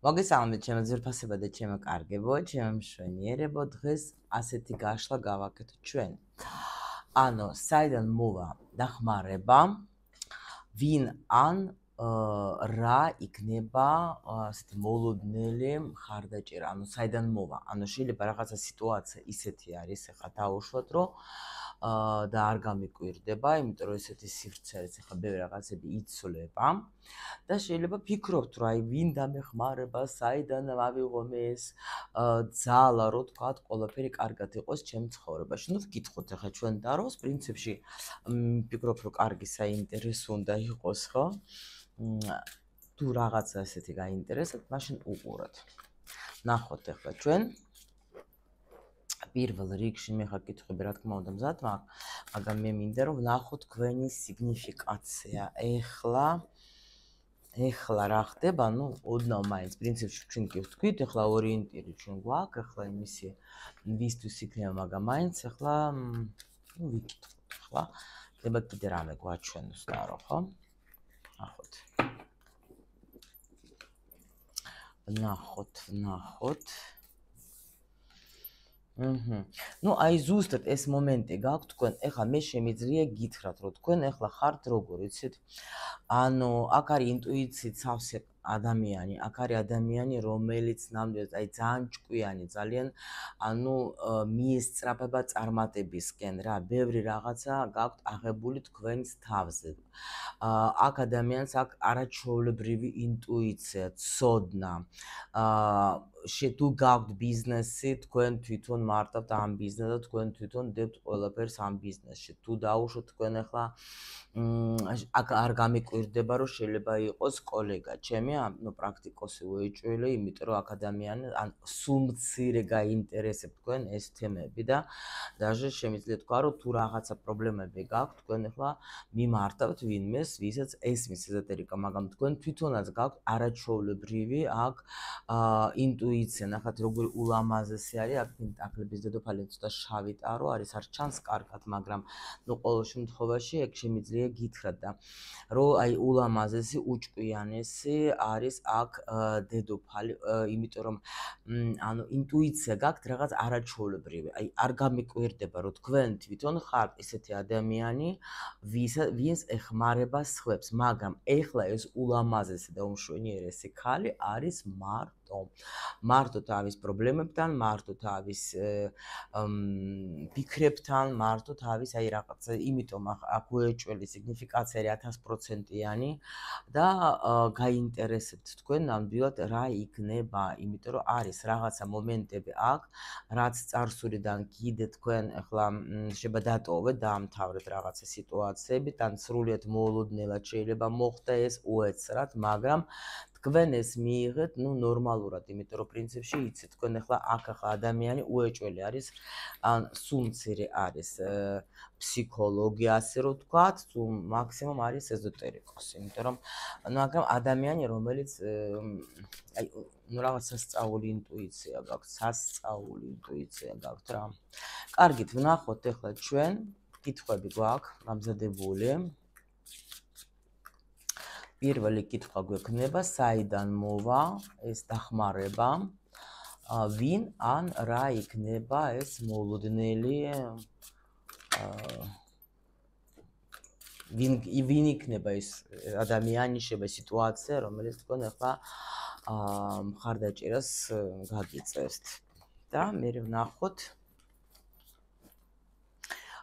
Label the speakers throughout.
Speaker 1: მოგესალმებით ჩემო ძვირფასებო და ჩემო კარგებო, ჩემო მშვენიერებო, დღეს ასეთი გაშლა გავაკეთოთ ჩვენ. ანუ, საიდან მოვა დახმარება, ვინ ან რა იქნება ასეთი მოლოდნელი მხარდაჭერა, ანუ საიდან მოვა. ანუ შეიძლება რაღაცა სიტუაცია ისეთი არის, ახლა დავუშვათ, რომ და არ გამიკვირდება, იმიტომ რომ ესეთი სივრცეც ახლა ბევრი რაღაცები იცვლება. და შეიძლება ფიქრობთ, რომ აი ვინ დამეხმარება, საიდან ავიღო მე ეს ძალა, რო თქვა, ყველაფერი კარგად იყოს ჩემ ცხოვრებაში. ნუ ვკითხოთ ახლა ჩვენ დაროს, პრინციპში ვფიქრობ, რომ კარგი საინტერესო უნდა იყოს, ხო? თუ რაღაცა ესეთი გაინტერესებთ, მაშინ უყუროთ. ნახოთ ახლა ჩვენ პირველ რიგში მე ხარ კითხები, რა თქმა უნდა, მზად მაქვს, მაგრამ მე მინდა რომ ვნახოთ თქვენი სიგნიფიკაცია. ეხლა რა ხდება, ну, ოდნავ მაინც პრინციპში ჩვენ კი ვთქვით, ეხლა ორიენტირი ჩვენ გვაქვს, ეხლა იმისი ვისთვის იქნება, მაგრამ მაინც ეხლა ну, ვიკითხოთ ეხლა. ხდება კიდე რამე გვაჩვენოს დარო, ხო? ნახოთ. ну, აი ზუსტად ეს მომენტი გაქვთ თქვენ, ეხლა მე შემიძლია გითხრათ, რომ თქვენ ეხლა ხართ როგორ, იცით? ანუ, აქ არის ინტუიციით სავსე ადამიანი, აქ არის ადამიანი, რომელიც ნამდვილად აი ძალიან ჭკვიანი, ძალიან ანუ მიესწრაფება წარმატებისკენ რა, ბევრი რაღაცა გაქვთ აღებული თქვენს თავზე. აქ ადამიანს აქვს არაჩვეულებრივი ინტუიცია, ცოდნა. თუ გაქვთ ბიზნესი, თქვენ თვითონ მარტავთ ამ ბიზნესს და თქვენ თვითონ დებთ ყველაფერს ამ ბიზნესში. თუ დაუშვოთ თქვენ ახლა აქ არ გამიკვირდება, რომ შეიძლება იყოს კოლეგა ჩემი, ну, პრაქტიკოსი უეჭველი, იმიტომ რომ აქ ადამიანი ან სულ მცირე გაინტერესებთ თქვენ ეს თემები და даже შემიძლია თქვა, რომ თუ რაღაცა პრობლემები გაქვთ, თქვენ ახლა მიმართავთ ვინმეს, ვისაც ესმის ეზოტერიკა, მაგრამ თქვენ თვითონაც გაქვთ არაჩვეულებრივი აქ ინტუიცია, ნახეთ როგორი ულამაზესი არის, აქ ახლების დედოფალი ცოტა შავი ტარო არის, არ ჩანს კარგად, მაგრამ ну, ყოველ შემთხვევაში ეგ შემიძლია გითხრათ და რომ აი ულამაზესი, უჭკვიანესი არის აქ დედოფალი, იმიტომ რომ ანუ ინტუიცია გაქვთ რაღაც არაჩვეულებრივი. აი არ გამიკვირდება, რომ თქვენ თვითონ ხართ ესეთი ადამიანი, ვინც ეხმარება სხვებს, მაგრამ ეხლა ეს ულამაზესი და უმშვენიერესი ქალი არის მარტო თავის პრობლემებთან, მარტო თავის ფიქრებთან, მარტო თავის აი რაღაცა, იმიტომ აქ უეჭველი სიგნიფიკაცია არის 1000%-იანი და გაინტერესებთ თქვენ ნამდვილად რა იქნება, იმიტომ რომ არის რაღაცა მომენტები აქ, რაც წარსულიდან კიდე თქვენ ახლა შეიძლება დატოვეთ, დაამთავრეთ რაღაცა სიტუაციები, თან სრულიად მოულოდნელად შეიძლება მოხდა ეს უეცრად, მაგრამ თქვენ ეს მიიღეთ, ну, ნორმალურად, იმიტომ რომ პრინციპში იცით, თქვენ ახლა ადამიანი უეჭველი არის, ან სულ მცირე არის ფსიქოლოგი, ასე რომ ვთქვათ, თუ მაქსიმუმ არის ეზოტერიკოსი, იმიტომ რომ მაგრამ ადამიანი, რომელიც აი, ну, რაღაც სასწაული ინტუიცია გაქვთ რა. კარგით, ვნახოთ ახლა ჩვენ, კითხვები გვაქვს გამზადებული. პირველი კითხვა გვექნება, საიდან მოვა ეს დახმარება, ვინ ან რა იქნება ეს მოლოდნელი, ვინ იქნება ეს ადამიანი, შეიძლება სიტუაცია, რომელიც თქვენ ახლა მხარდაჭერას გაგიწევთ. და მე ვნახოთ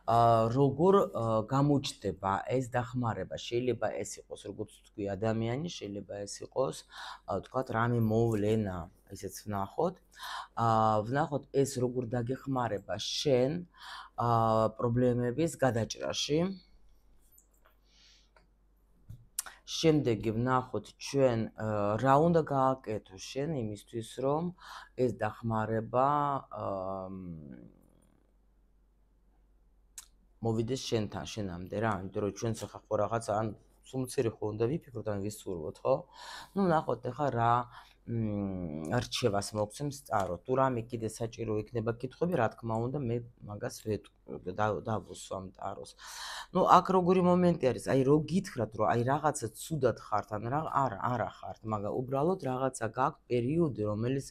Speaker 1: როგორ გამოჩნდება ეს დახმარება, შეიძლება ეს იყოს როგორც თქვი ადამიანი, შეიძლება ეს იყოს თქვათ რამე მოვლენა, ესეც ვნახოთ. ვნახოთ ეს როგორ დაგეხმარება შენ პრობლემების გადაჭრაში. შემდეგი ვნახოთ ჩვენ რა უნდა გააკეთო შენ იმისთვის, რომ ეს დახმარება მოვიდეს შენამდე რა, იმიტომ რომ ჩვენც ახლა ხო რაღაცა ან სულ მცირე ხო უნდა ვიფიქროთ, ან ვისურვოთ, ხო? ну, ნახოთ ახლა რჩევას მოგცემს წყარო. თუ რამე კიდე საჭირო იქნება კითხვები, რა თქმა უნდა, მე მაგას დავუსვამ წყაროს. ნუ აქ როგორი მომენტი არის, აი რო გითხრათ, რომ აი რაღაცა ცუდად ხართ, ან არა ხართ, მაგრამ უბრალოდ რაღაცა გაქვთ პერიოდი, რომელიც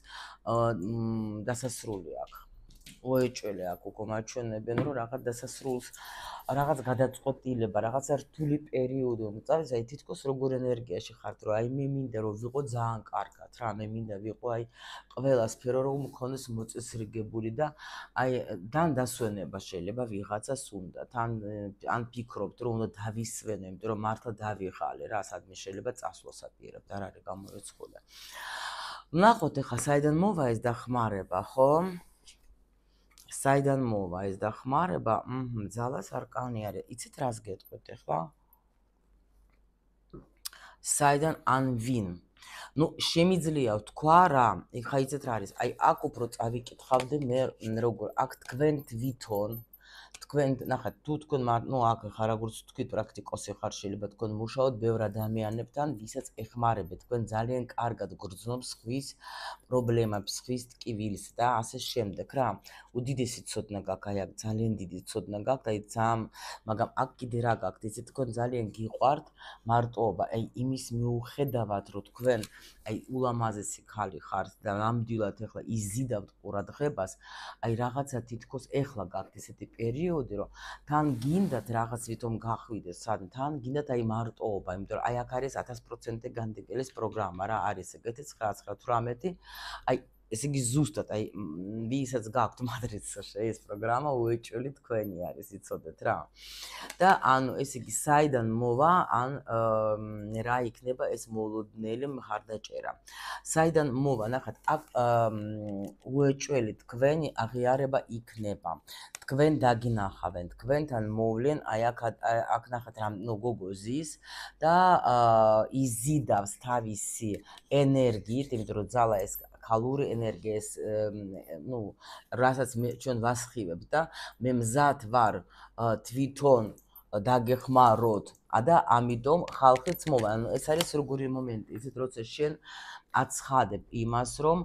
Speaker 1: დასასრული აქვს. ოეჭველი აქ უკვე მაჩვენებენ, რომ რაღაც დასასრულს, რაღაც გადაწყვეტილება, რაღაცა რთული პერიოდი უნდა წავიდეს, აი თითქოს როგორ ენერგიაში ხართ, რომ აი მე მინდა რომ ვიყო ძალიან კარგად რა, მე მინდა ვიყო აი ყველა სფერო რომ მქონდეს მოწესრიგებული და აი თან დასვენება შეიძლება ვიღაცას უნდა, ან ფიქრობთ რომ უნდა დავისვენო, იმიტომ რომ მართლა დავიღალე რა, სადმე შეიძლება წასვლასაპირებთ, არ არის გამორიცხული. ნახოთ ახლა საიდან მოვა ეს დახმარება, ხო? საიდან მოვა ეს დახმარება? ძალას არკანი არის. იცით რას გეტყვით ახლა? საიდან ან ვინ? ნუ შემიძლია ვთქვა რა, ხა იცით რა არის? აი აქ უფრო წავიკითხავდე მე როგორ აქ თქვენ თვითონ თქვენ ნახეთ თუ თქვენ ნუ აქ ხა როგორც თქვი პრაქტიკოსი ხარ შეიძლება თქვენ მუშაობთ ბევრ ადამიანებთან ვისაც ეხმარებთ თქვენ ძალიან კარგად გრძნობს ხვის პრობლემებს ხვის ტკივილს და ასე შემდეგ რა უდიდესი ცოდნა გაქვს აი აქ ძალიან დიდი ცოდნა გაქვთ აი ძალიან მაგრამ აქ კიდე რა გაქვთ იცით თქვენ ძალიან გიყვართ მარტოობა აი იმის მიუხედავად რომ თქვენ აი ულამაზესი ხალი ხართ და ნამდვილად ახლა იზიდავთ ყურადღებას აი რაღაცა თითქოს ეხლა გაქვთ ესეთი პერიოდი რომ თან გინდათ რაღაც ვითომ გახვიდეს სად თან გინდათ აი მარტოობა იმიტომ რომ აი აქ არის 1000% განდეგელის პროგრამა რა არის ეგეთი 918 აი ესე იგი ზუსტად აი ვისაც გაქვთ მატრიცაში ეს პროგრამა უეჭველი თქვენი არის იცოდეთ რა და ანუ ესე იგი საიდან მოვა ან რა იქნება ეს მოლოდნელი მხარდაჭერა საიდან მოვა ნახეთ აქ უეჭველი თქვენი აღიარება იქნება თქვენ დაგინახავენ თქვენთან მოვლენ აი აქ ნახეთ რა ნუ გოგო ზის და იზიდავს თავისი ენერგიით იმიტომ რომ ძალა ეს ქალური ენერგიის ნუ რასაც ჩვენ ვასხივებთ და მე მზად ვარ თვითონ დაგეხმაროთ და ამიტომ ხალხიც მოვა ანუ ეს არის როგორი მომენტი იცით როცა შენ აცხადებ იმას რომ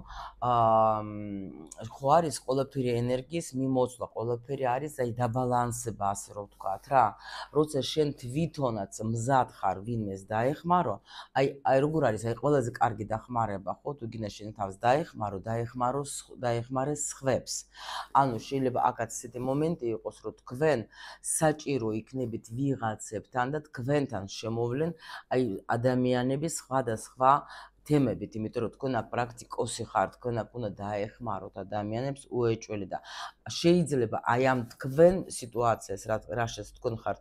Speaker 1: ხო არის ყველაფერი ენერგიის მიმოწვა ყველაფერი არის აი დაბალანსება ასე რომ ვთქვათ რა როცა შენ თვითონაც მზად ხარ ვინმეს დაეხმარო აი როგორ არის აი ყველაზე კარგი დახმარება ხო თუ გინდა შენ თავს დაეხმარო დაეხმარე სხვებს ანუ შეიძლება აქაც ესეთი მომენტი იყოს რომ თქვენ საჭირო იქნებით ვიღაცებთან და თქვენთან შემოვლენ აი ადამიანები სხვადასხვა თემებით, იმიტომ რომ თქვენ პრაქტიკოსი ხართ, თქვენ უნდა დაეხმაროთ ადამიანებს უეჭველი და შეიძლება აი ამ თქვენ სიტუაციას, რაშიც თქვენ ხართ,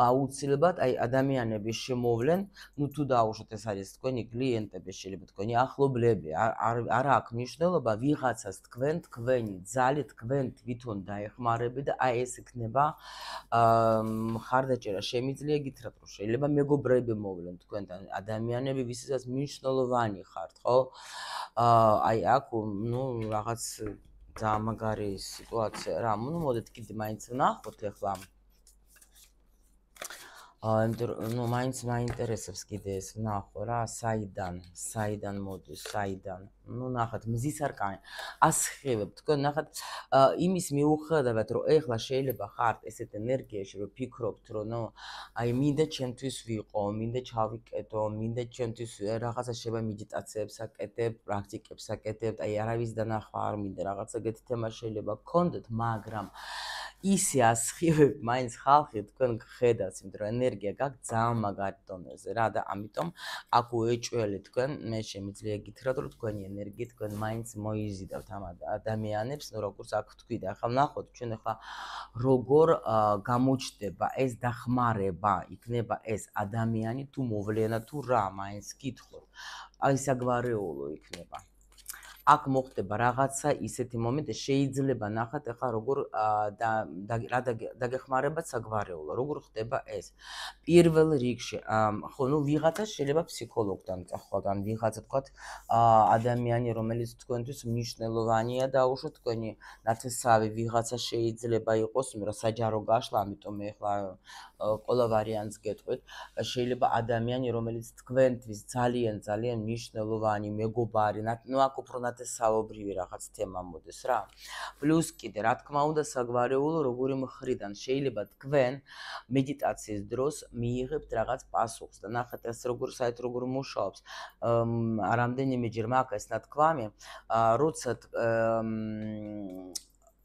Speaker 1: აუცილებლად აი ადამიანები შემოვლენ, ნუ თუ დაუშვათ ეს არის თქვენი კლიენტები, შეიძლება თქვენი ახლობლები, არ აქვს მნიშვნელობა, ვიღაცას თქვენი ძალით თქვენ თვითონ დაეხმარებით და აი ეს იქნება მხარდაჭერა, შემიძლია გითხრათ, რომ შეიძლება მეგობრები მოვლენ თქვენთან, ადამიანები, ვისაც მნიშვნელოვანი ხართ, ხო? აი აქ ნუ რაღაც ძალიან მაგარი სიტუაცია რა. ნუ მოდით კიდე მაინც ვნახოთ ახლა. ნუ მაინც მაინტერესებს კიდე ეს ვნახო რა, საიდან მოდის, საიდან. ნუ ნახეთ, მზის არკანი. ასხივებ, თქვენ ნახეთ, იმის მიუხედავად, რომ ეხლა შეიძლება ხართ ესეთ ენერგიაში, რომ ფიქრობთ, რომ ნუ აი მინდა ჩემთვის ვიყო, მინდა ჩავიკეტო, მინდა ჩემთვის რაღაცა შეიძლება მედიტაციებს აკეთებ, პრაქტიკებს აკეთებ, აი არავის დანახვა არ მინდა, რაღაცა ეგეთი თემა შეიძლება გქონდეთ, მაგრამ ისე ასხივებ, მაინც ხალხი თქვენ გხედავთ, იმიტომ რომ ენერგია გაქვთ ძალიან მაგარი დონეზე რა და ამიტომ აქ უეჭველი თქვენ, მე შემიძლია გითხრათ, რომ თქვენი ენერგია თქვენ მაინც მოიზიდავთ ამ ადამიანებს, ნუ როგორც აქ თქვი და ახლა ვნახოთ ჩვენ ახლა როგორ გამოჩნდება ეს დახმარება, იქნება ეს ადამიანი თუ მოვლენა თუ რა, მაინც გითხოთ. აი საგვარეულო იქნება. აქ მოხდება რაღაცა ისეთი მომენტი, შეიძლება ნახოთ ახლა როგორ რა დაგეხმარება საგვარეულო, როგორ ხდება ეს. პირველ რიგში, ხო, ნუ ვიღაცა შეიძლება ფსიქოლოგთან წახვალ, ან ვიღაცა თქვათ ადამიანი, რომელიც თქვენთვის მნიშვნელოვანია, დაუშვათ თქვენი ნათესავი ვიღაცა შეიძლება იყოს, რა საჯარო გაშლა, ამიტომ მე ახლა ყველა ვარიანტს გეტყვით. შეიძლება ადამიანი, რომელიც თქვენთვის ძალიან მნიშვნელოვანი, მეგობარი, ნუ აქ უფრო ნათესაობრივი რაღაც თემა მოდის რა. პლუს კიდე, რა თქმა უნდა, საგვარეულო როგორი მხრიდან შეიძლება თქვენ მედიტაციის დროს მიიღებთ რაღაც პასუხს და ნახეთ ეს როგორ საერთოდ როგორ მუშაობს. რამდენიმეჯერ მაქვს ეს ნათქვამი, როცა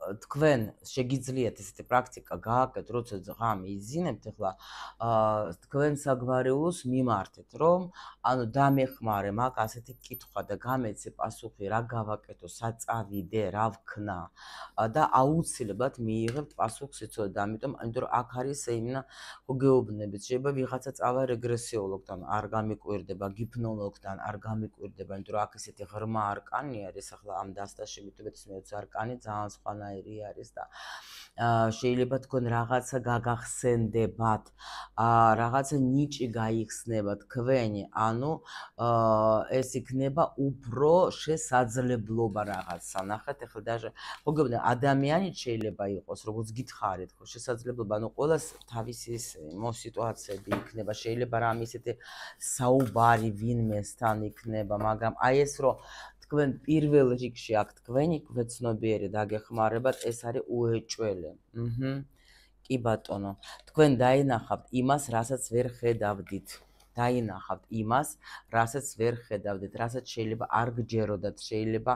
Speaker 1: თქვენ შეგიძლიათ ესეთი პრაქტიკა გააკეთოთ, როცა ღამე იზინებთ, ახლა თქვენ საგვარეულოს მიმართეთ, რომ ანუ დამეხმარე მაგ ასეთი კითხვა და გამეცე პასუხი, რა გავაკეთო, საწავიდე, რა ვქნა და აუცილებლად მიიღებთ პასუხს იცოდეთ, ამიტომ აქ არის იმენა გეუბნებით, შეიძლება ვიღაცა წავა რეგრესიოლოგთან, არ გამიკვირდება, გიფნოლოგთან, არ გამიკვირდება, იმიტომ რომ აქ ესეთი ღრმა არკანი არის, ახლა ამ დასტაში მithumetes მე-20 არკანი ძალიან სხვანაირი არის და შეიძლება თქვენ რაღაცა გაგახსენდებათ, რაღაცა ნიჭი გაიხსნება თქვენი, ანუ ეს იქნება უფრო შესაძლებლობა რაღაცა. ნახეთ, ახლა даже მოგებნა ადამიანი შეიძლება იყოს, როგორც გითხარით, ხო, შესაძლებლობა, ანუ ყველას თავისი სიტუაციები იქნება, შეიძლება რამე ისეთი საუბარი ვინმესთან იქნება, მაგრამ აი ეს რომ თქვენ პირველ რიგში აქ თქვენი გვეცნობიერი დაგეხმარებათ, ეს არის უეჭველი. კი ბატონო, თქვენ დაინახავთ იმას, რასაც ვერ ხედავდით. დაინახავთ იმას, რასაც ვერ ხედავდით, რასაც შეიძლება არ გჯეროდათ, შეიძლება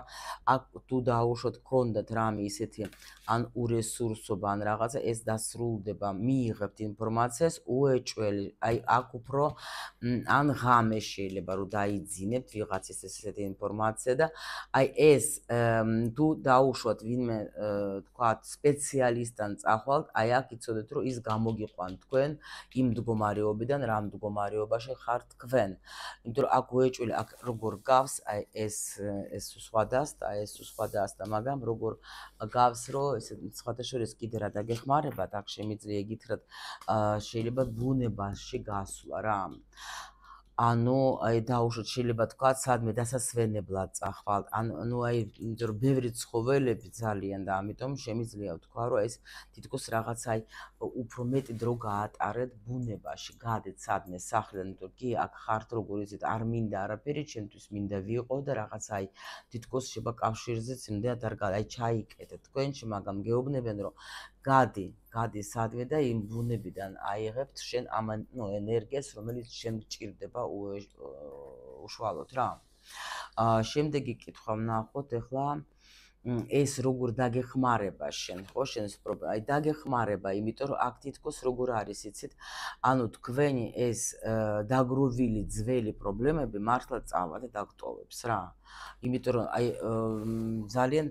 Speaker 1: აქ თუ დაუშვოთ გქონდათ რამე ისეთი ან ურესურსობა, ან რაღაცა ეს დასრულდება, მიიღებთ ინფორმაციას უეჭველი, აი აქ უფრო ან ღამე შეიძლება რომ დაიძინებთ ვიღაცის ესეთი ინფორმაცია და აი ეს თუ დაუშვათ ვინმე თქვათ სპეციალისტთან წახვალთ, აი აქ იცოდეთ რომ ის გამოგიყვან თქვენ იმ მდგომარეობიდან, რა მდგომარეობაში ხართ თქვენ. იმიტომ რომ აქ უეჭველი, აქ როგორ გავს, აი ეს სხვა დასტა, ეს სხვა დასტა, მაგრამ როგორ გავს, რომ ესე სხვათა შორის კიდე რა დაგეხმარებათ, აქ შემიძლია გითხრათ, შეიძლება ბუნებაში გასვლა რა. ანუ აი დაუშვოთ შეიძლება თქვა სადმე დასასვენებლად წახვალ, ანუ აი იმიტომ რომ ბევრი ცხოველები ძალიან და ამიტომ შემიძლია ვთქვა რომ ეს თითქოს რაღაც აი უფრო მეტი დრო გაატარეთ ბუნებაში, გადეთ სადმე სახლიდან, იმიტომ კი აქ ხართ როგორ იცით, არ მინდა არაფერი, ჩემთვის მინდა ვიყო და რაღაც აი თითქოს შეიძლება კავშირზეც იმდენად არ აი ჩაიკეთეთ თქვენში, მაგრამ გეუბნებიან რომ გადი სადმე და იმ ბუნებიდან აიღებთ შენ ამ ენერგიას, რომელიც შენ გჭირდება უშუალოდ რა. შემდეგი კითხვა ვნახოთ ახლა ეს როგორ დაგეხმარება შენ, ხო, შენს პრობლემა, აი დაგეხმარება, იმიტომ რომ აქ თითქოს როგორ არის, იცით, ანუ თქვენი ეს დაგროვილი ძველი პრობლემები მართლა წავა და დაგტოვებს რა. იმიტომ რომ აი ძალიან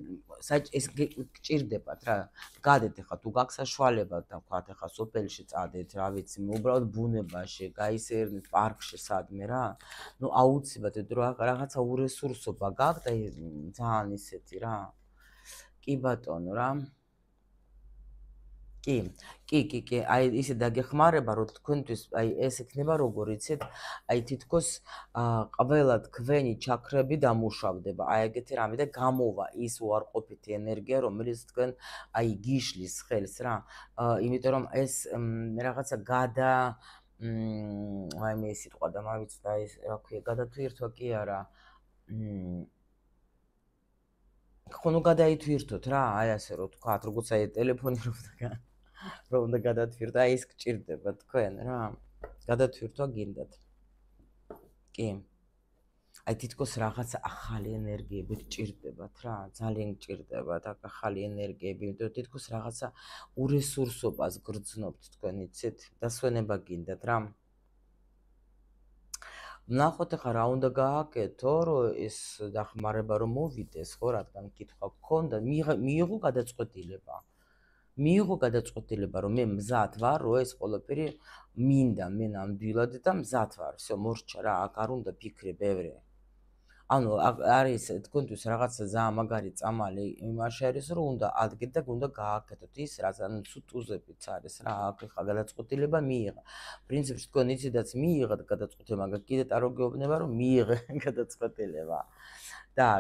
Speaker 1: ეს გჭირდებათ რა. გადეთ ახლა თუ გაქვს საშუალება და ვთქვათ ახლა სოფელში წადეთ, რა ვიცი, უბრალოდ ბუნებაში, გაისერნეთ პარკში სადმე რა. ნუ აუცილებლად რომ რაღაცა ურესურსობა გაქვთ, აი ძალიან ისეთი რა. კი ბატონო რა. კი, აი ისე დაგეხმარება, რომ თქვენთვის აი ეს იქნება როგორ იცით, აი თითქოს ყველა თქვენი ჩაქრები დამუშავდება, აი ეგეთი რამე და გამოვა ის უარყოფითი ენერგია, რომელიც თქვენ აი გიშლის ხელს რა. იმიტომ რომ ეს რაღაცა აი მე სიტყვა და მავიცდა ეს რა ქვია, გადათვირთვა კი არა. ხო, ნუ გადაითვირთოთ რა, აი ასე რომ თქვათ, როგორც აი ტელეფონი რომ უნდა გადათვირთო, აი ეს გჭირდება თქვენ რა. გადათვირთვა გინდათ. კი. აი თითქოს რაღაცა ახალი ენერგიები გჭირდებათ რა, ძალიან გჭირდებათ აქ ახალი ენერგიები, იმიტომ თითქოს რაღაცა ურესურსობას გრძნობთ თქვენ, იცით, დასვენება გინდათ რა. ვნახოთ ახლა რა უნდა გააკეთო, რომ ეს დახმარება რომ მოვიდეს, ხო, რადგან კითხვა გქონდა, მიიღო გადაწყვეტილება, რომ მე მზად ვარ, რომ ეს ყველაფერი მინდა მე ნამდვილად და მზად ვარ, всё, მორჩა რა, აქ არ უნდა ფიქრი ბევრი. ანუ არის თქვენთვის რაღაცა ძალიან მაგარი წამალი იმაში არის რომ უნდა ადგეთ და უნდა გააკეთოთ ის რაც ანუ სუტუზებიც არის რა აქ ხა გადაწყვეტილება მიიღა პრინციპში თქვენ იციდაც მიიღეთ გადაწყვეტილება მაგრამ კიდე ტაროგეობნება რომ მიიღე გადაწყვეტილება და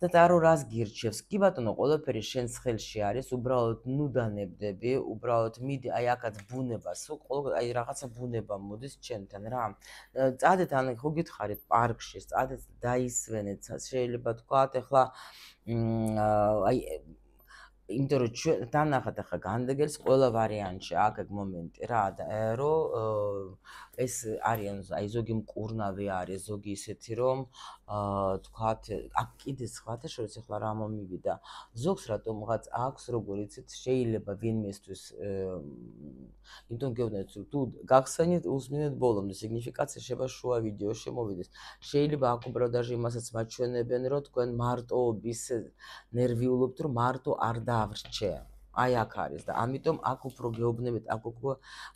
Speaker 1: და ტარო რას გირჩევს? კი ბატონო, ყველაფერი შენს ხელში არის, უბრალოდ ნუ დანებდები, უბრალოდ მიდი აი აქაც ბუნებას, ყოველ აი რაღაცა ბუნება მოდის ჩემთან რა. წადეთ ან ხო გითხარით პარკში, წადეთ დაისვენეთ, შეიძლება თქვათ ახლა აი იმიტომ რომ ჩვენ დანახათ ახლა განდეგელს ყველა ვარიანტში აქ მომენტი რა რომ ეს არიან აი ზოგი მკურნავი არის ზოგი ისეთი რომ თქვათ აქ კიდე სხვათა შორის ახლა რა მომივიდა ზოგს რატომღაც აქვს როგორ იცით შეიძლება ვინმესთვის იმიტომ გეუბნეთ თუ გახსენით უსმინეთ ბოლომდე სიგნიფიკაცია შეიძლება შუა ვიდეოში მოვიდეს შეიძლება აქ უბრალოდ даже იმასაც მაჩვენებენ რომ თქვენ მარტოობის ნერვიულობთ რომ მარტო არ დავრჩე აი აქ არის და ამიტომ აქ უფრო გეუბნებით აქ უფრო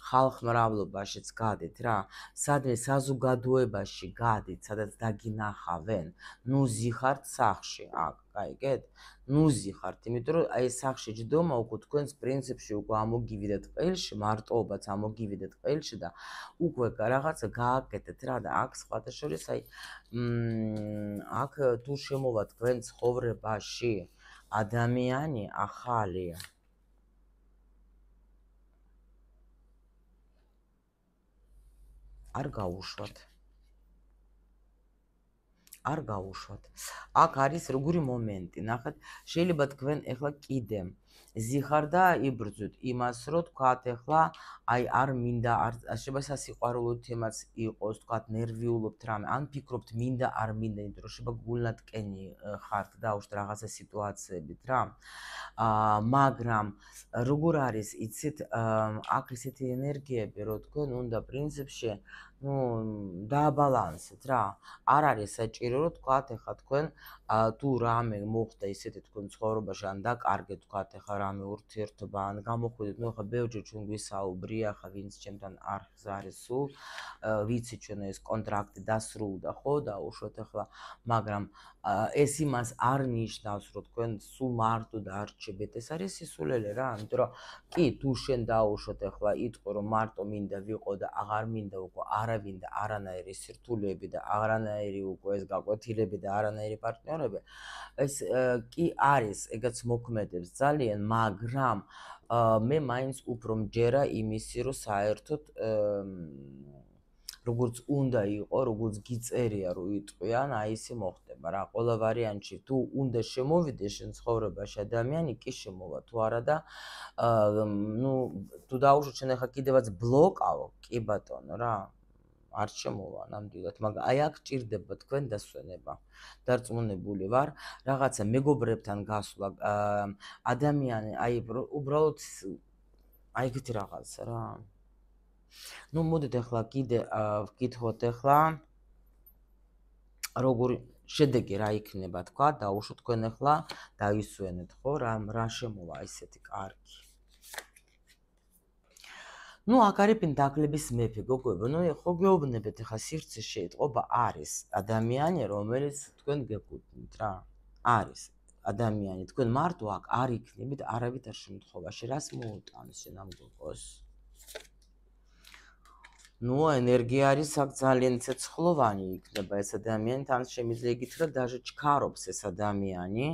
Speaker 1: ხალხმრავლობაშიც გადით რა სადმე საზოგადოებაში გადით სადაც დაგინახავენ ნუ ზიხართ სახში აქ გაიგეთ ნუ ზიხართ იმიტომ რომ აი სახში ჯდომა უკვე თქვენს პრინციპში უკვე ამოგივიდეთ ყელში მარტოობაც ამოგივიდეთ ყელში და უკვე რაღაცა გააკეთეთ რა და აქ სხვათა შორის აი აქ თუ შემოვა თქვენ ცხოვრებაში ადამიანი ახალი არ გაუშვათ აქ არის როგორი მომენტი ნახეთ შეიძლება თქვენ ეხლა კიდე ზიხარდა იბრძვით იმას რომ თქვათ ეხლა აი არ მინდა არ შეიძლება სასიყვარულო თემაც იყოს თქვათ ნერვიულობთ რამე ან ფიქრობთ მინდა არ მინდა იმიტომ რომ შეიძლება გულნატკენი ხართ დაუშვათ რაღაცა სიტუაციებით რა მაგრამ როგორ არის იცით აქ ესეთი ენერგიები რომ თქვენ უნდა პრინციპში ну დააბალანსეთ რა არ არის საჭირო რომ თქვათ ეხლა თქვენ თუ რამე მოხდა ისეთი თქვენ ცხოვრებაში ან დაკარგეთ თქვათ ეხლა რამე ურთიერთობა ან გამოხვიდეთ ну ეხლა ბევრჯერ ჩვენ გვისაუბრია ახლა ვინც ჩემთან არხს არის სულ ვიცი ჩვენ ეს კონტრაქტი დასრულდა ხო დაუშვათ ეხლა მაგრამ ეს იმას არ ნიშნავს რომ თქვენ სულ მარტო დარჩებით ეს არის სისულელე რა იმიტომ რომ კი თუ შენ დაუშვათ ეხლა იტყვი რომ მარტო მინდა ვიყო და აღარ მინდა უკვე არავინ და არანაირი სირთულეები და არანაირი უკვე ეს გაკვეთილები და არანაირი პარტნიორები ეს კი არის ეგაც მოქმედებს ძალიან მაგრამ მე მაინც უფრო მჯერა იმისი რომ საერთოდ როგორც უნდა იყო, როგორც გიწერია რომ იტყვიან, აი ესე მოხდება რა. ყველა ვარიანტში თუ უნდა შემოვიდეს შენ ცხოვრებაში ადამიანი, კი შემოვა, თუ არა და ну, თუ დაუშვათ შენ ახლა კიდევაც ბლოკავ, კი ბატონო რა. არ შემოვა ნამდვილად, მაგრამ აი აქ ჭირდება თქვენ დასვენება. დარწმუნებული ვარ, რაღაცა მეგობრებთან გასვლა, ადამიანი, აი უბრალოდ აი ეგეთი რაღაცა რა. ну მოდით ახლა კიდე ვკითხოთ ახლა როგორი შედეგი რა იქნება თქვა დაუშვათ თქვენ ახლა დავისვენეთ ხო რა შემოვა ისეთი კარგი ну აქ არის პენტაკლების მეფე გოგოებო ну ხო გეუბნებით ახლა სივრცე შეიტყობა არის ადამიანი რომელიც თქვენ გეკუთვნით რა არის ადამიანი თქვენ მარტო აქ არ იქნებით არავითარ შემთხვევაში რას მოუტანს შენ ამ გოგოს ну энергия არის აქ ძალიან ცეცხლოვანი იქნება ეს ადამიანი თან შემიძლია იგითხრა даже ჩქარობს ეს ადამიანი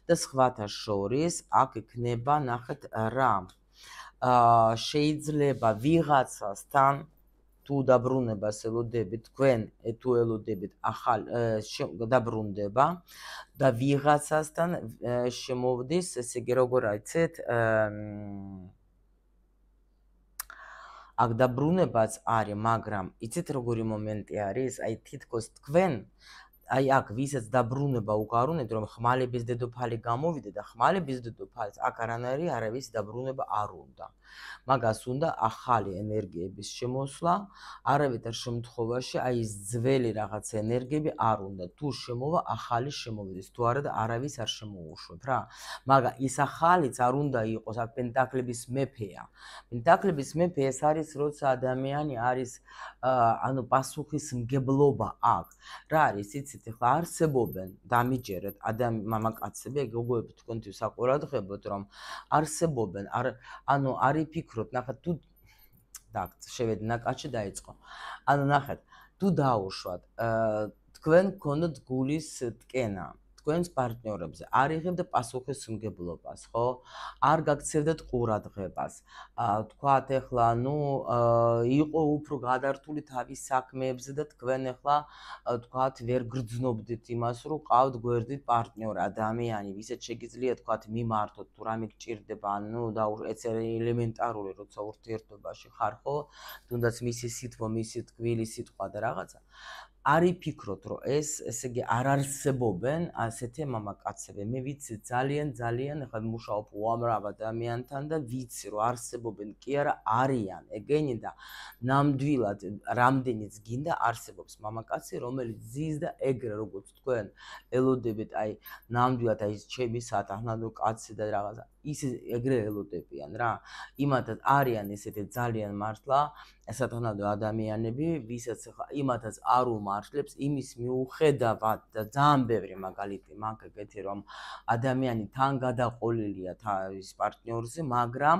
Speaker 1: და სხვათა შორის აქ იქნება ნახეთ რა შეიძლება ვიღაცასთან თუ დაბრუნებას ელოდებით თქვენ თუ ელოდებით ახალ დაბრუნდება და ვიღაცასთან შემოვდის ესე იგი როგორ იცით აქ დაბრუნებაც არის, მაგრამ იცით როგორი მომენტი არის? აი თითქოს თქვენ აი აქ ვისაც დაბრუნება უკვე არ უნდათ რომ ხმალების დედოფალი გამოვიდა და ხმალების დედოფალს აქ არანაირი არავის დაბრუნება არ უნდა. მაგას უნდა ახალი ენერგიების შემოსვლა, არავითარ შემთხვევაში აი ეს ძველი რაღაც ენერგიები არ უნდა. თუ შემოვა ახალი შემოვიდეს, თუ არა და არავის არ შემოუშვებ რა. მაგრამ ის ახალიც არ უნდა იყოს აქ პენტაკლების მეფეა. პენტაკლების მეფე ეს არის როცა ადამიანი არის ანუ პასუხისმგებლობა აქვს. რა არის იცი იცით ეხლა არსებობენ დამიჯერეთ მამაკაცები, ეგ გოგოები თქვენთვის საყურადღებოთ, რომ არსებობენ, ანუ არ იფიქროთ, ნახეთ თუ შევედი ნაკაჩი დაიწყო. ანუ ნახეთ, თუ დაუშვათ, თქვენ გქონდათ გულის ტკენა თქვენს პარტნიორებზე, არ იღებდა პასუხისმგებლობას, ხო? არ გაქცევდეთ ყურადღებას. თქვათ ეხლა, იყო უფრო გადართული თავის საქმეებზე და თქვენ ეხლა თქვათ ვერ გრძნობდით იმას, რომ ყავთ გვერდით პარტნიორი, ადამიანი, ვისაც შეგიძლიათ თქვათ მიმართოთ, თუ რამე გჭირდება, ეს ელემენტარული, როცა ურთიერთობაში ხარ, ხო? თუნდაც მისი სითბო, მისი ტკბილი სიტყვა და რაღაცა. არ იფიქროთ, რომ ესე იგი არ არსებობენ ასეთი მამაკაცები. მე ვიცი ძალიან ახლა მუშაობ უამრავ ადამიანთან და ვიცი, რომ არსებობენ კი არა არიან. ეგენი და ნამდვილად რამდენიც გინდა არსებობს მამაკაცი, რომელიც ზის და ეგრე როგორც თქვენ ელოდებით, აი ნამდვილად აი ჩემი სათანადო კაცი და რაღაცა ისე ეგრე ელოდებიან რა. იმათაც არიან ესეთი ძალიან მართლა სათანადო ადამიანები, ვისაც ახლა იმათაც არ უმართლებს, იმის მიუხედავად და ძალიან ბევრი მაგალითი მაქვს ეგეთი, რომ ადამიანი თან გადაყოლილია თავის პარტნიორზე, მაგრამ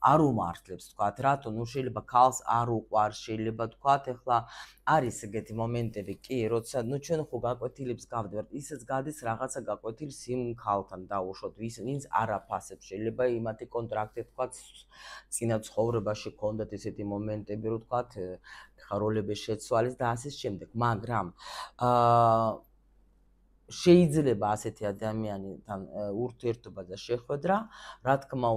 Speaker 1: არ უმართლებს, თქვათ, რატო? შეიძლება ქალს არ უყვარს, შეიძლება თქვათ, ეხლა არის ეგეთი მომენტები, კი, როცა ჩვენ ხო გაკვეთილებს გავდივართ, ისიც გადის რაღაცა გაკვეთილს იმ ქალთან დაუშვოთ, ვინც არ აფასებს, შეიძლება იმათი კონტრაქტი თქვათ, წინა ცხოვრებაში ქონდათ ესეთი მომენტები, რომ თქვათ, ხა როლების შეცვალეს და ასე შემდეგ, მაგრამ შეიძლება ასეთი ადამიანთან ურთიერთობა და შეხვედრა, რა თქმა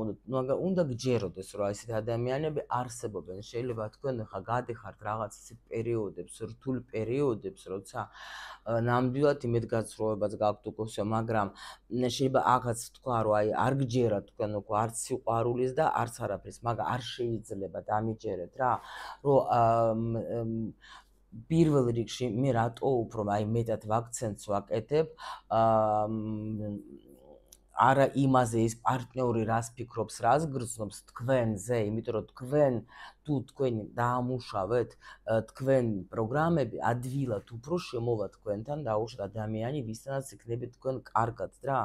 Speaker 1: უნდა გჯეროდეს, რომ ესეთი ადამიანები არსებობენ. შეიძლება თქვენ ხა გადიხართ რაღაც ისეთ პერიოდებს, რთულ პერიოდებს, როცა ნამდვილად იმედგაცრუებაც გაქვთ უკვე, მაგრამ შეიძლება ახაც თქვა, რომ აი არ გჯერათ თქვენ უკვე არც სიყვარულის და არც არაფრის, მაგრამ არ შეიძლება დამიჯერეთ რა, რომ პირველ რიგში მე რატო უფრო აი მეტად ვაქცენტს ვაკეთებ არა იმაზე ის პარტნიორი რას ფიქრობს, რას გრძნობს თქვენზე, იმიტომ რომ თქვენ თუ თქვენი დაამუშავეთ თქვენ პროგრამები ადვილად უფრო შემოვა თქვენთან დაუშვათ ადამიანი, ვისთანაც იქნებით თქვენ კარგად რა.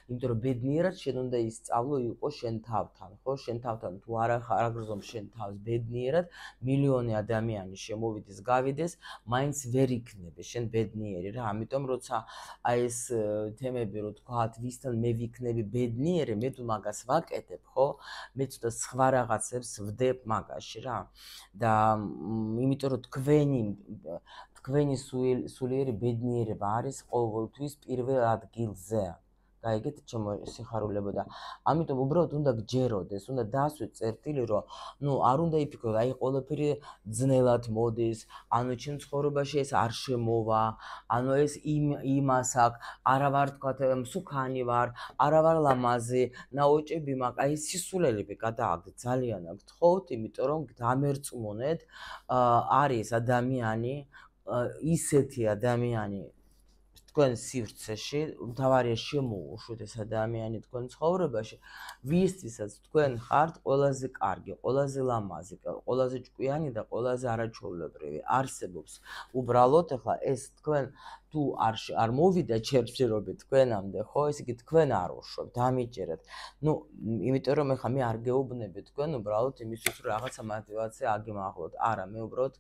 Speaker 1: იმიტომ რომ ბედნიერად შენ უნდა ისწავლო იყო შენ თავთან, ხო? შენ თავთან თუ არ აგრძნობ შენ თავს ბედნიერად, მილიონი ადამიანი შემოვიდეს, გავიდეს, მაინც ვერ იქნები შენ ბედნიერი რა. ამიტომ როცა აი ეს თემები რო თქვათ, ვისთან მე ვიქნები ბედნიერი, მე თუ მაგას ვაკეთებ, ხო? მე ცოტა სხვა რაღაცებს ვდებ მაგაში რა. და იმიტომ რომ თქვენი სულიერი ბედნიერება არის ყოველთვის პირველ ადგილზე. გაიგეთ ჩემო სიხარულებო და ამიტომ უბრალოდ უნდა გჯეროდეს, უნდა დასვით წერტილი, რომ არ უნდა იფიქროთ, აი ყველაფერი ძნელად მოდის, ანუ ჩემ ცხოვრებაში ეს არ შემოვა, ანუ ეს იმას აქვს, არა ვარ თქვათ მსუქანი ვარ, არა ვარ ლამაზი, ნაოჭები მაქვს, აი სისულელები გადააგდეთ, ძალიან გთხოვთ, იმიტომ რომ დამერწმუნეთ, არის ადამიანი, ისეთი ადამიანი თქვენ სივრცეში, მთავარია შემოუშვით ეს ადამიანი თქვენ ცხოვრებაში, ვისთვისაც თქვენ ხართ ყველაზე კარგი, ყველაზე ლამაზი, ყველაზე ჭკვიანი და ყველაზე არაჩვეულებრივი. არსებობს უბრალოდ ახლა ეს თქვენ თუ არ მოვიდა ჩერჩერობით თქვენამდე, ხო, ესე იგი თქვენ არ უშვებთ, დამიჯერეთ. იმიტომ რომ ახლა მე არ გეუბნები თქვენ უბრალოდ იმისთვის, რომ რაღაცა мотиваცია აგიმაღლოთ. არა, მე უბრალოდ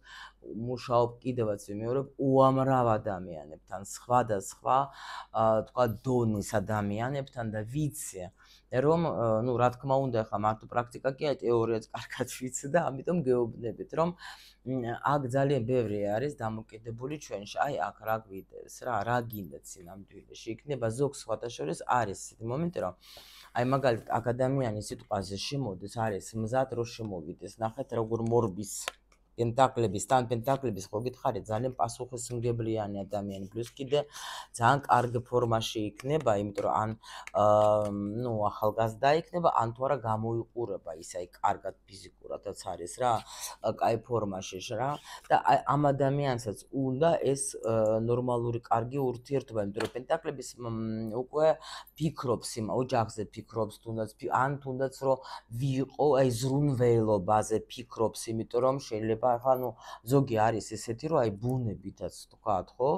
Speaker 1: მუშაობ კიდევაც ვიმეორებ უამრავ ადამიანებთან, სხვა თქვა დონის ადამიანებთან და ვიცი, რომ რა თქმა უნდა ახლა მარტო პრაქტიკა კი არა, თეორიაც კარგად ვიცი და ამიტომ გეუბნებით, რომ აქ ძალიან ბევრი არის დამოკიდებული ჩვენში. აი აქ რა გვიდეს რა გინდათ სინამდვილეში. იქნება ზოგ სხვათა შორის არის ისეთი მომენტი, რომ აი მაგალითად აქ ადამიანის სიტყვაზე შემოდის, არის მზად რო შემოვიდეს. ნახეთ როგორ მორბის თან პენტაკლების ხო გითხარით, ძალიან პასუხისმგებლიანი ადამიანი, პლუს კიდე ძალიან კარგ ფორმაში იქნება, იმიტომ რომ ან ახალგაზრდა იქნება, ან თუ არა გამოიყურება ის აი კარგად ფიზიკურადაც არის რა, კაი ფორმაში რა და ამ ადამიანსაც უნდა ეს ნორმალური კარგი ურთიერთობა, იმიტომ რომ პენტაკლების უკვე ფიქრობს იმ ოჯახზე, ფიქრობს თუნდაც რომ ვიყო აი ზრუნველობაზე ფიქრობს, იმიტომ რომ შეიძლება იცვლება. ახლა ზოგი არის ესეთი, რომ აი ბუნებითაც თქვათ, ხო?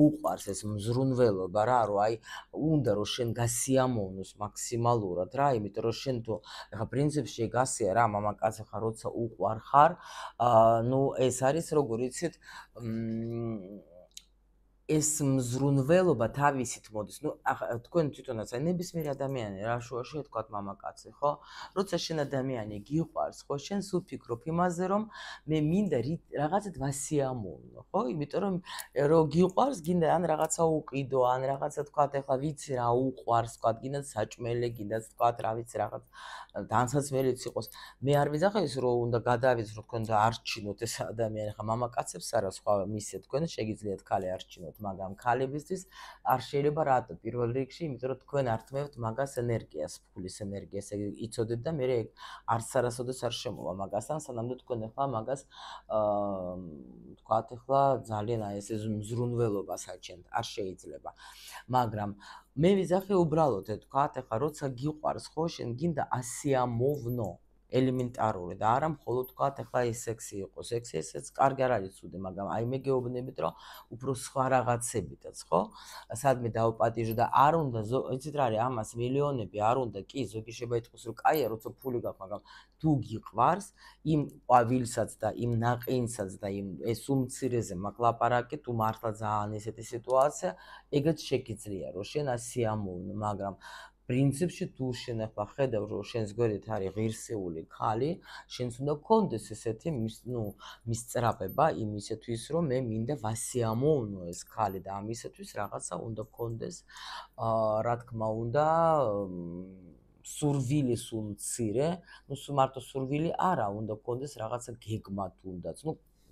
Speaker 1: უყვარს ეს მზრუნველობა რა, რომ აი უნდა რომ შენ გასიამოვნოს მაქსიმალურად რა, იმიტომ რომ შენ თუ ახლა პრინციპში ეგ ასეა რა, მამაკაცი ხარ, როცა უყვარ ხარ, ეს არის როგორ იცით, ეს მზრუნველობა თავისით მოდის. თქვენ თვითონაც აი ნებისმიერ ადამიანი რა შუაშია თქვათ მამაკაცი, ხო? როცა შენ ადამიანი გიყვარს, ხო, შენ სულ ფიქრობ იმაზე, რომ მე მინდა რაღაცად ვასიამოვნო, ხო? იმიტომ რომ გიყვარს, გინდა ან რაღაცა უყიდო, ან რაღაცა თქვათ, ახლა ვიცი რა უყვარს, თქვათ, გინდა საჭმელი, გინდა თქვათ, რა ვიცი, რაღაც განსაცმელიც იყოს. მე არ ვიძახე ის, რომ უნდა გადავიძრო თქვენ და არჩინოთ ეს ადამიანი, ხა მამაკაცებს არა სხვა მისია, თქვენ შეგიძლიათ ქალი არჩინოთ. მაგრამ ქალებისთვის არ შეიძლება რატო პირველ რიგში, იმიტომ რომ თქვენ ართმევთ მაგას ენერგიას, ფულის ენერგიას, ეგ იცოდეთ და მე ეგ არც არასოდეს არ შემოვა მაგასთან, სანამ თქვენ ახლა მაგას თქვათ ახლა ძალიან აი ეს მზრუნველობას აჩენთ, არ შეიძლება. მაგრამ მე ვიძახე უბრალოდ თქვათ ახლა როცა გიყვარს ხო, შენ გინდა ასიამოვნო ელემენტარული და არა მხოლოდ თქვათ ახლა ეს სექსი იყო. სექსი ესეც კარგი არ არის ცუდი, მაგრამ აი მე გეუბნებით რომ უფრო სხვა რაღაცებითაც, ხო? სადმე დავპატიჟო და არ უნდა იცით რა არის, ამას მილიონები არ უნდა, კი, ზოგი შეიძლება იტყოს რომ კაია, როცა ფული გაქვს, მაგრამ თუ გიყვარს, იმ ყვავილსაც და იმ ნაყინსაც და იმ ეს უმცირეზე მაკლაპარაკი, თუ მართლა ძალიან ესეთი სიტუაცია, ეგაც შეგიძლია რომ შენ ასიამოვნო, მაგრამ პრინციპში თუ შენ ახლა ხედავ რომ შენს გვერდით არის ღირსეული ქალი, შენს უნდა გქონდეს ესეთი მისწრაფება იმისათვის რომ მე მინდა ვასიამოვნო ეს ქალი და ამისათვის რაღაცა უნდა გქონდეს რა თქმა უნდა სურვილი სულ მცირე, მარტო სურვილი არა, უნდა გქონდეს რაღაცა გეგმა თუნდაც,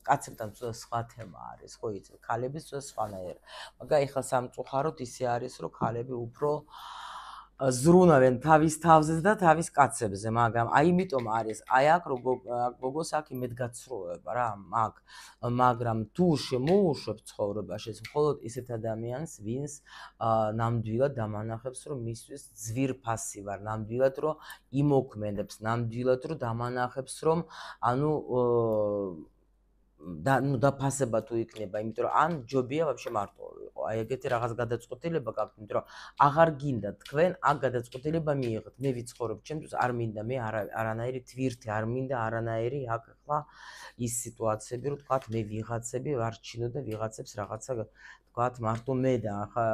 Speaker 1: კაცებთან სხვა თემა არის, ხო იცით, ქალების სხვანაირი. მაგრამ ეხლა სამწუხაროდ ისე არის, რომ ქალები უფრო ზრუნავენ თავის თავზე და თავის კაცებზე, მაგრამ აი იმიტომ არის, აი აქ გოგოს აქ იმედგაცრუება რა, მაგრამ თუ შემოუშვებ ცხოვრებაში მხოლოდ ისეთ ადამიანს, ვინც ნამდვილად დამანახებს, რომ მისთვის ძვირფასი ვარ, ნამდვილად რომ იმოქმედებს, ნამდვილად რომ დამანახებს, რომ დაფასება თუ იქნება, იმიტომ რომ ან ჯობია ვაფშე მარტო ვიყო. აი ეგეთი რაღაც გადაწყვეტილება გაქვთ, იმიტომ რომ აღარ გინდა თქვენ აქ გადაწყვეტილება მიიღოთ. მე ვიცხოვრობ ჩემთვის, არ მინდა მე არანაირი თვირთი, არ მინდა არანაირი აქ ახლა ის სიტუაციები, რომ თქვათ მე ვიღაცები ვარჩინო და ვიღაცებს რაღაცა თქვათ მარტო მე და ახლა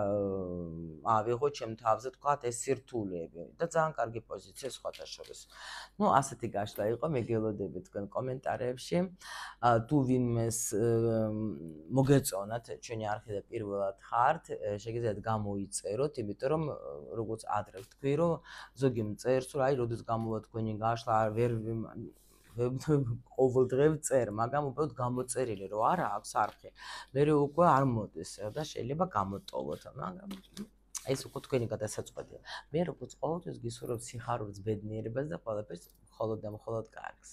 Speaker 1: ავიღო ჩემ თავზე თქვათ ეს სირთულეები და ძალიან კარგი პოზიცია სხვათა შორის. ასეთი გაშლა იყო, მეგელოდებით თქვენ კომენტარებში. თუ ვინმეს მოგეწონათ ჩვენი არხი და პირველად ხართ, შეგიძლიათ გამოიწეროთ, იმიტომ რომ როგორც ადრე ვთქვი, რომ ზოგი მწერს, რომ აი როდის გამოვა თქვენი გაშლა, ვერ ყოველდღე ვწერ, მაგრამ უბრალოდ გამოწერილი რომ არა აქვს არხი. მე უკვე არ მოდის და შეიძლება გამოტოვოთ, მაგრამ ეს უკვე თქვენი გადასაწყვეტია. მე როგორც ყოველთვის გისურვებ სიხარულს, ბედნიერებას და ყველაფერს მხოლოდ და მხოლოდ კარგს.